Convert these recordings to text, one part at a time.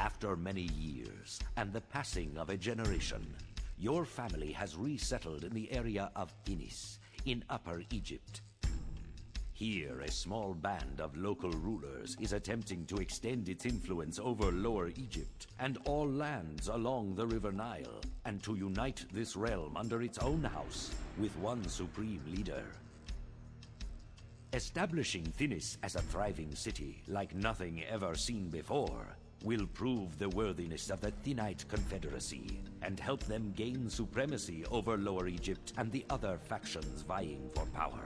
After many years and the passing of a generation, your family has resettled in the area of Thinis, in Upper Egypt. Here, a small band of local rulers is attempting to extend its influence over Lower Egypt and all lands along the River Nile, and to unite this realm under its own house with one supreme leader. Establishing Thinis as a thriving city like nothing ever seen before will prove the worthiness of the Thinite Confederacy and help them gain supremacy over Lower Egypt and the other factions vying for power.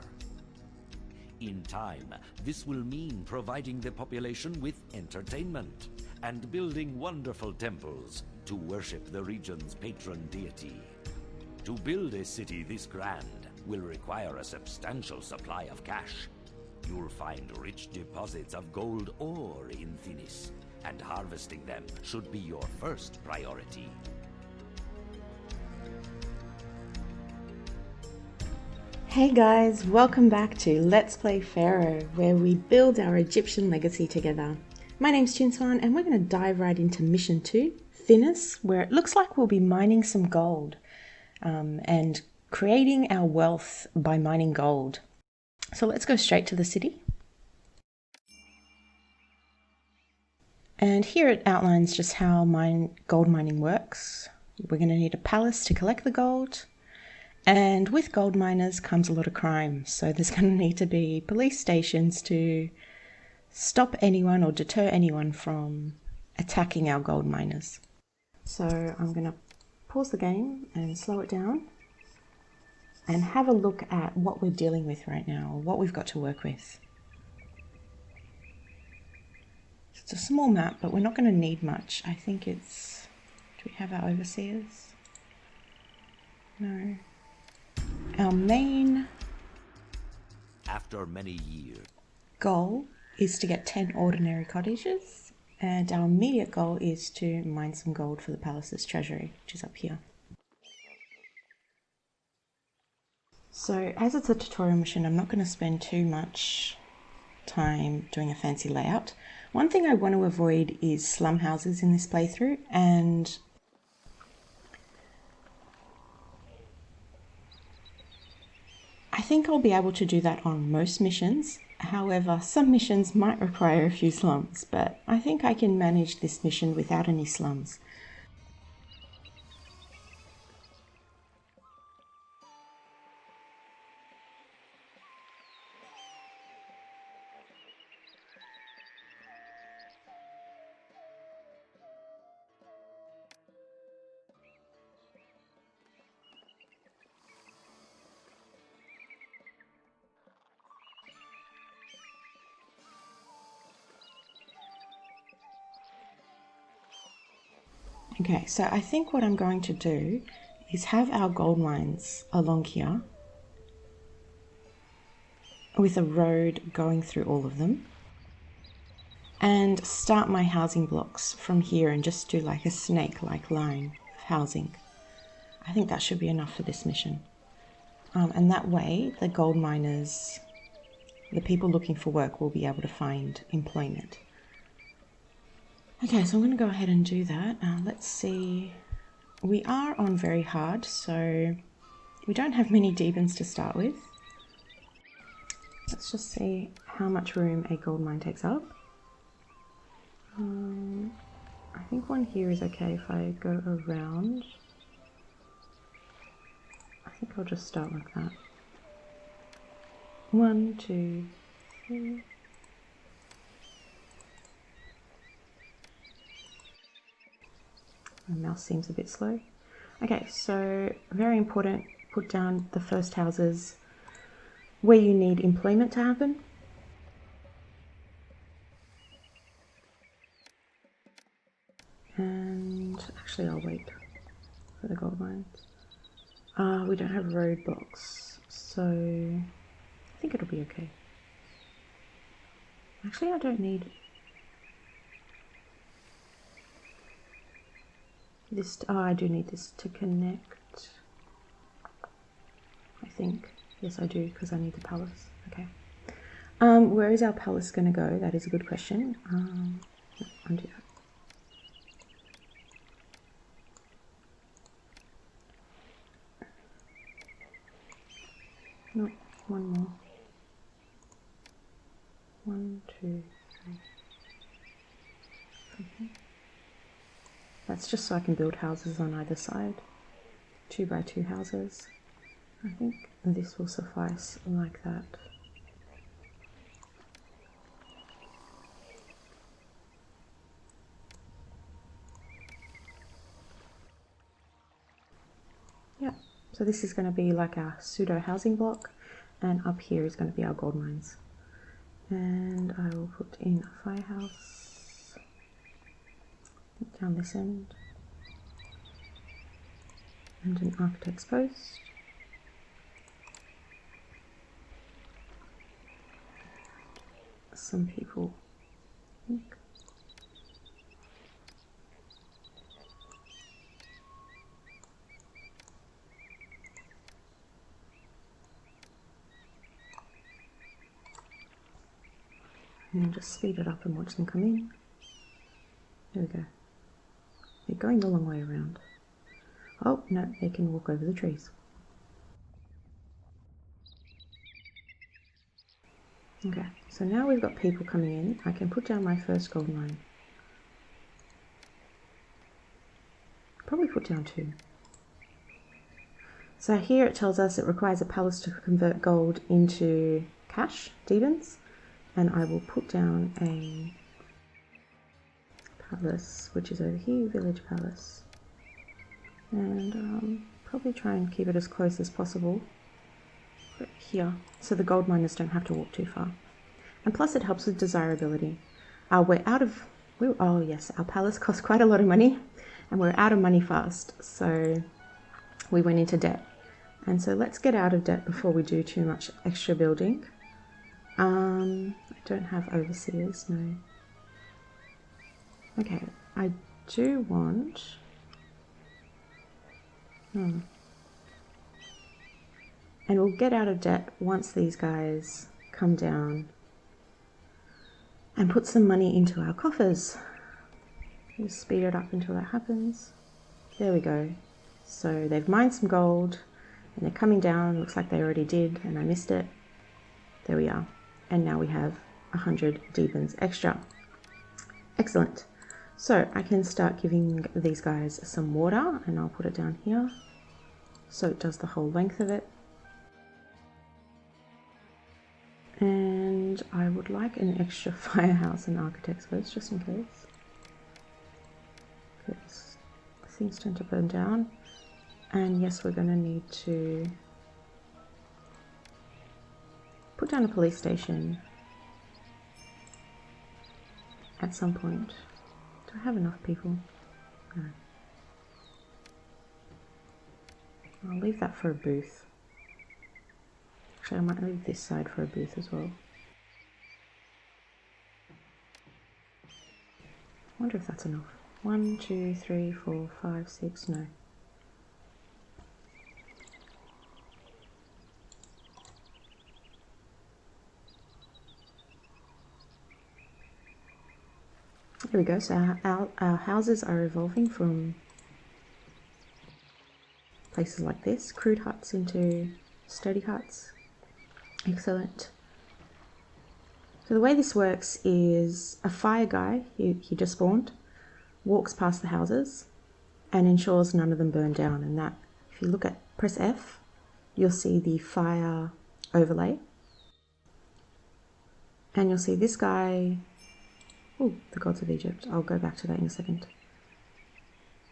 In time, this will mean providing the population with entertainment and building wonderful temples to worship the region's patron deity. To build a city this grand will require a substantial supply of cash. You'll find rich deposits of gold ore in Thinis, and harvesting them should be your first priority. Hey guys, welcome back to Let's Play Pharaoh, where we build our Egyptian legacy together. My name's Chinsuan, and we're going to dive right into Mission 2, Thinis, where it looks like we'll be mining some gold and creating our wealth by mining gold. So let's go straight to the city. And here it outlines just how gold mining works. We're going to need a palace to collect the gold. And with gold miners comes a lot of crime. So there's going to need to be police stations to stop anyone or deter anyone from attacking our gold miners. So I'm going to pause the game and slow it down and have a look at what we're dealing with right now, or what we've got to work with. It's a small map, but we're not going to need much. I think it's... Do we have our overseers? No. Our main After many years, goal is to get 10 ordinary cottages, and our immediate goal is to mine some gold for the palace's treasury, which is up here. So as it's a tutorial mission, I'm not going to spend too much time doing a fancy layout. One thing I want to avoid is slum houses in this playthrough, and I think I'll be able to do that on most missions. However, some missions might require a few slums, but I think I can manage this mission without any slums. Okay, so I think what I'm going to do is have our gold mines along here with a road going through all of them, and start my housing blocks from here and just do like a snake-like line of housing. I think that should be enough for this mission. And that way the gold miners, the people looking for work, will be able to find employment. Okay, so I'm going to go ahead and do that. Let's see. We are on very hard, so we don't have many deepens to start with. Let's just see how much room a gold mine takes up. I think one here is okay if I go around. I think I'll just start like that. 1, 2, 3. My mouse seems a bit slow. Okay, so very important, put down the first houses where you need employment to happen. And actually I'll wait for the gold mines. We don't have roadblocks, so I think it'll be okay. Actually, I don't need this. Oh, I do need this to connect. I think. Yes, I do, because I need the palace. Okay. Where is our palace going to go? That is a good question. Undo that. No, one more. 1, 2, 3. Okay. That's just so I can build houses on either side. 2 by 2 houses. I think this will suffice like that. Yeah, so this is going to be like our pseudo housing block, and up here is going to be our gold mines. And I will put in a firehouse down this end, and an architect's post. Some people, I think. And then just speed it up and watch them come in. There we go. They're going the long way around. Oh, no, they can walk over the trees. Okay, so now we've got people coming in. I can put down my first gold mine. Probably put down 2. So here it tells us it requires a palace to convert gold into cash, divans. And I will put down a palace, which is over here, village palace. And probably try and keep it as close as possible. But here, so the gold miners don't have to walk too far. And plus it helps with desirability. We're out of, oh yes, our palace costs quite a lot of money, and we're out of money fast. So we went into debt. And so let's get out of debt before we do too much extra building. I don't have overseers, no. Okay, I do want... And we'll get out of debt once these guys come down and put some money into our coffers. Just speed it up until that happens. There we go. So they've mined some gold and they're coming down. Looks like they already did and I missed it. There we are. And now we have 100 divans extra. Excellent. So I can start giving these guys some water, and I'll put it down here so it does the whole length of it. And I would like an extra firehouse and architect's post just in case, because things tend to burn down. And yes, we're going to need to put down a police station at some point. Do I have enough people? No. I'll leave that for a booth. Actually, I might leave this side for a booth as well. I wonder if that's enough. 1, 2, 3, 4, 5, 6, no. There we go, so our houses are evolving from places like this, crude huts into sturdy huts. Excellent. So the way this works is a fire guy, he just spawned, walks past the houses and ensures none of them burn down. And that, if you look at, press F, you'll see the fire overlay. And you'll see this guy, oh, the gods of Egypt, I'll go back to that in a second,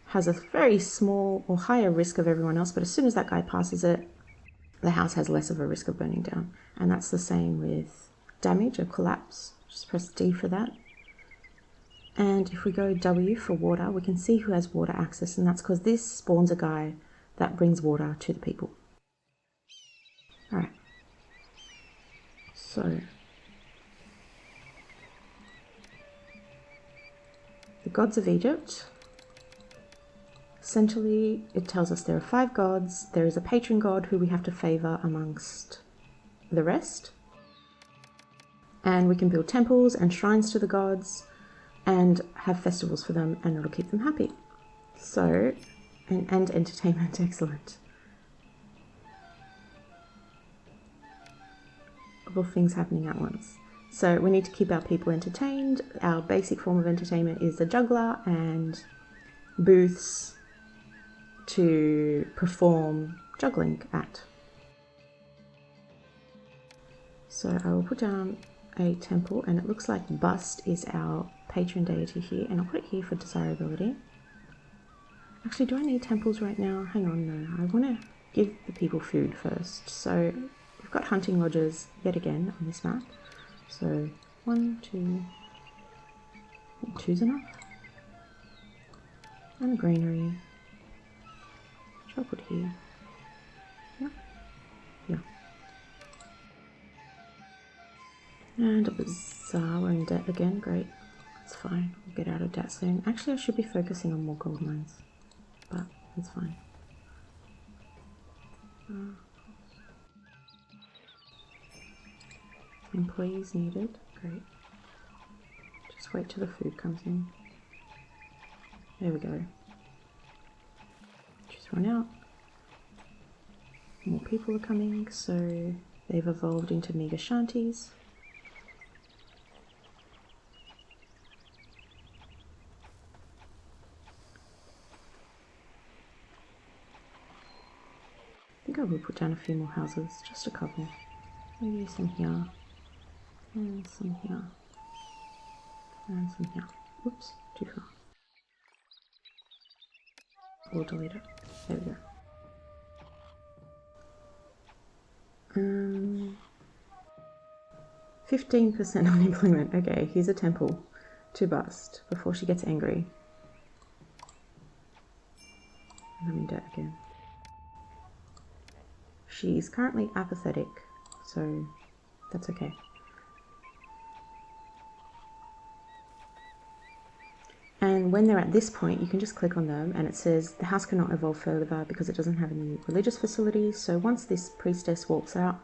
has a very small or higher risk of everyone else, but as soon as that guy passes it, the house has less of a risk of burning down. And that's the same with damage or collapse. Just press D for that. And if we go W for water, we can see who has water access, and that's because this spawns a guy that brings water to the people. Alright. So the gods of Egypt. Essentially, it tells us there are 5 gods. There is a patron god who we have to favor amongst the rest. And we can build temples and shrines to the gods and have festivals for them, and it'll keep them happy. So, and entertainment, excellent. multiple things happening at once. So we need to keep our people entertained. Our basic form of entertainment is the juggler and booths to perform juggling at. So I will put down a temple, and it looks like Bust is our patron deity here, and I'll put it here for desirability. Actually, do I need temples right now? Hang on, no. I want to give the people food first. So we've got hunting lodges yet again on this map. So 1, 2, 2's enough. And a granary. Which I'll put here. Yeah. Yeah. And a bazaar. We're in debt again. Great. That's fine. We'll get out of debt soon. Actually, I should be focusing on more gold mines. But it's fine. Employees needed. Great. Just wait till the food comes in. There we go. Just run out. More people are coming, so they've evolved into meager shanties. I think I will put down a few more houses, just a couple. Maybe some here, and some here, and some here. Oops, too far. We'll delete it. There we go. 15% unemployment. Okay, here's a temple to Bust before she gets angry. And I'm in debt again. She's currently apathetic, so that's okay. And when they're at this point, you can just click on them and it says the house cannot evolve further because it doesn't have any religious facilities. So once this priestess walks out,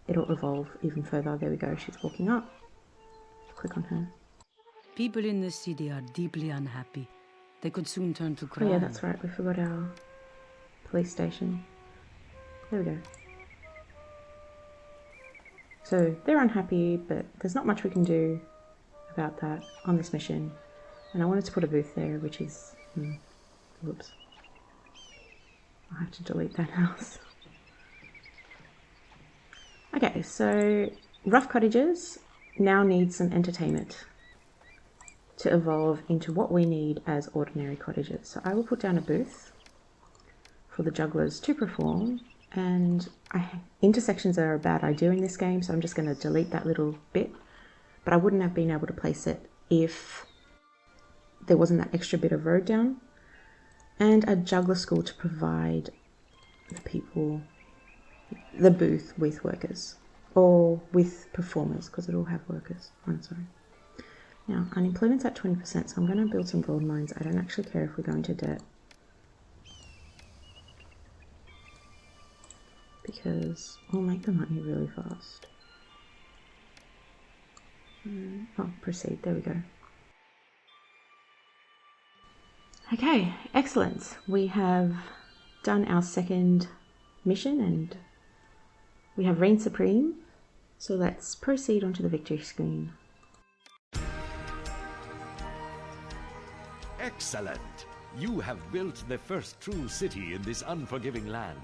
it'll evolve even further. There we go, she's walking up. Click on her. People in the city are deeply unhappy. They could soon turn to crime. Oh yeah, that's right, we forgot our police station. There we go. So they're unhappy, but there's not much we can do about that on this mission. And I wanted to put a booth there, which is... whoops. I'll have to delete that house. Okay, so rough cottages now need some entertainment to evolve into what we need as ordinary cottages. So I will put down a booth for the jugglers to perform. And intersections are a bad idea in this game, so I'm just going to delete that little bit. But I wouldn't have been able to place it if there wasn't that extra bit of road down. And a juggler school to provide the people, the booth with workers. Or with performers, because it'll have workers. I'm sorry. Now, unemployment's at 20%, so I'm going to build some gold mines. I don't actually care if we go into debt, because we'll make the money really fast. Oh, proceed. There we go. Okay, excellent. We have done our second mission and we have reigned supreme. So let's proceed onto the victory screen. Excellent! You have built the first true city in this unforgiving land,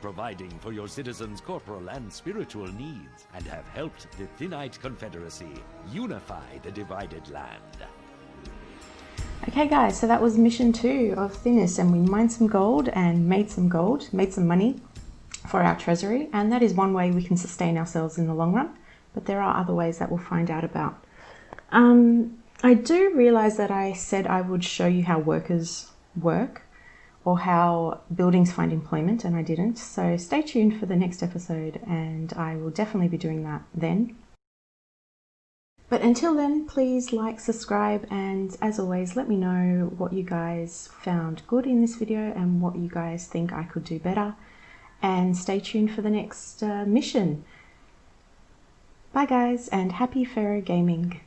providing for your citizens' corporal and spiritual needs, and have helped the Thinite Confederacy unify the divided land. Okay guys, so that was mission 2 of Thinis, and we mined some gold and made some money for our treasury, and that is one way we can sustain ourselves in the long run, but there are other ways that we'll find out about. I do realize that I said I would show you how workers work or how buildings find employment, and I didn't, so stay tuned for the next episode and I will definitely be doing that then. But until then, please like, subscribe, and as always, let me know what you guys found good in this video and what you guys think I could do better. And stay tuned for the next mission. Bye guys, and happy Pharaoh gaming.